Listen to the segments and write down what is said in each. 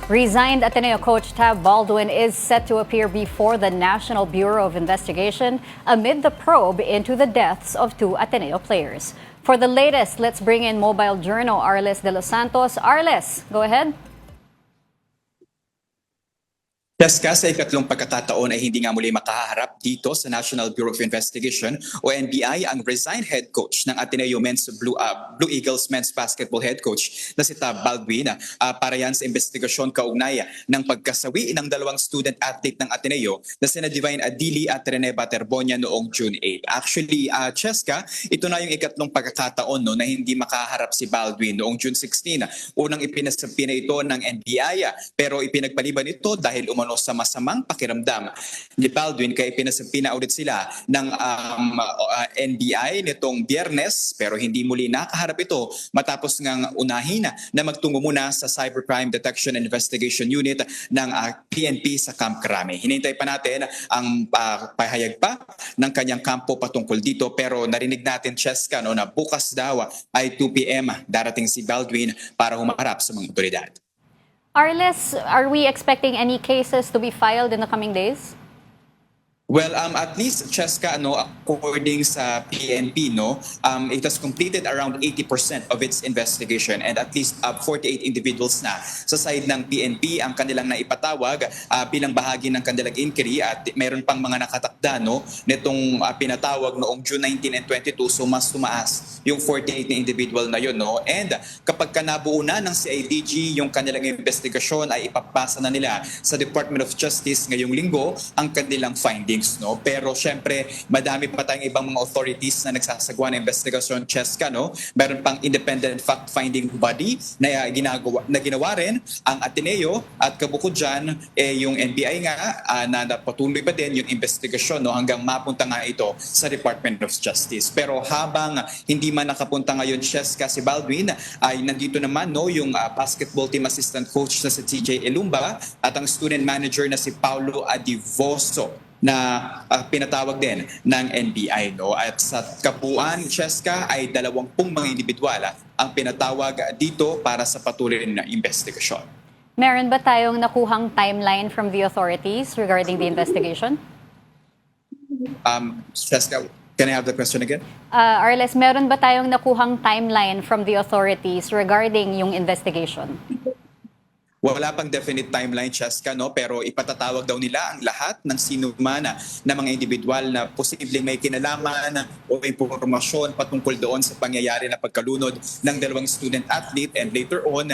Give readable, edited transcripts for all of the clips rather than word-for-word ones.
Resigned Ateneo coach Tab Baldwin is set to appear before the National Bureau of Investigation amid the probe into the deaths of two Ateneo players. For the latest, let's bring in Mobile Journal Arles de los Santos. Arles, go ahead. Jessica, sa ikatlong pagkakataon ay hindi nga muli makaharap dito sa National Bureau of Investigation o NBI ang resigned head coach ng Ateneo Blue Eagles men's basketball head coach na si Tab Baldwin para yan sa investigasyon kaugnay ng pagkasawi ng dalawang student athlete ng Ateneo na sina Divine Adili at Rene Baterbonia noong June 8. Actually, Jessica, ito na yung ikatlong pagkakataon na hindi makaharap si Baldwin noong June 16. Unang ipinasabi na ito ng NBI pero ipinagpaliban ito dahil sa masamang pakiramdam ni Baldwin kaya pinasabi na ulit sila ng NBI nitong Biyernes pero hindi muli nakaharap ito matapos ngang unahin na magtungo muna sa Cybercrime Detection and Investigation Unit ng PNP sa Camp Crame. Hinintay pa natin ang pahayag pa ng kanyang kampo patungkol dito pero narinig natin, Cheska, na bukas daw ay 2 p.m. darating si Baldwin para humarap sa mga otoridad. Arles, are we expecting any cases to be filed in the coming days? Well, at least, Cheska, according sa PNP, it has completed around 80% of its investigation and at least 48 individuals na sa side ng PNP ang kanilang naipatawag bilang bahagi ng kanilang inquiry at meron pang mga nakatakda nitong pinatawag noong June 19 and 22, so mas tumaas yung 48 na individual na yun. And kapag nabuo na ng CIDG yung kanilang investigasyon ay ipapasa na nila sa Department of Justice ngayong linggo ang kanilang findings. Pero syempre, madami pa tayong ibang mga authorities na nagsasagawa ng investigasyon, Cheska. Meron pang independent fact-finding body na ginawa rin ang Ateneo at kabukod dyan, yung NBI nga na patuloy pa din yung investigasyon hanggang mapunta nga ito sa Department of Justice. Pero habang hindi man nakapunta ngayon, Cheska, si Baldwin, ay nandito naman yung basketball team assistant coach na si TJ Elumba at ang student manager na si Paulo Adivoso na pinatawag din ng NBI. At sa kabuuan, Cheska, ay 20 mga individual ang pinatawag dito para sa patuloy na investigasyon. Meron ba tayong nakuhang timeline from the authorities regarding the investigation? Cheska, can I have the question again? Arles, meron ba tayong nakuhang timeline from the authorities regarding yung investigation? Wala pang definite timeline, Cheska, pero ipatatawag daw nila ang lahat ng sino man na mga individual na posibleng may kinalaman o impormasyon patungkol doon sa pangyayari na pagkalunod ng dalawang student athlete and later on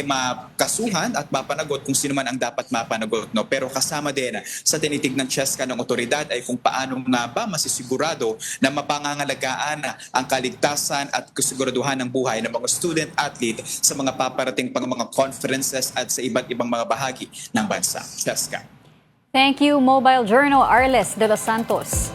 makasuhan at mapanagot kung sino man ang dapat mapanagot. Pero kasama din sa tinitignan, Cheska, ng otoridad ay kung paano nga ba masisigurado na mapangangalagaan ang kaligtasan at kasiguraduhan ng buhay ng mga student athlete sa mga paparating pang mga conferences at sa iba't ibang mga bahagi ng bansa. Cheska. Thank you, Mobile Journal Arles de los Santos.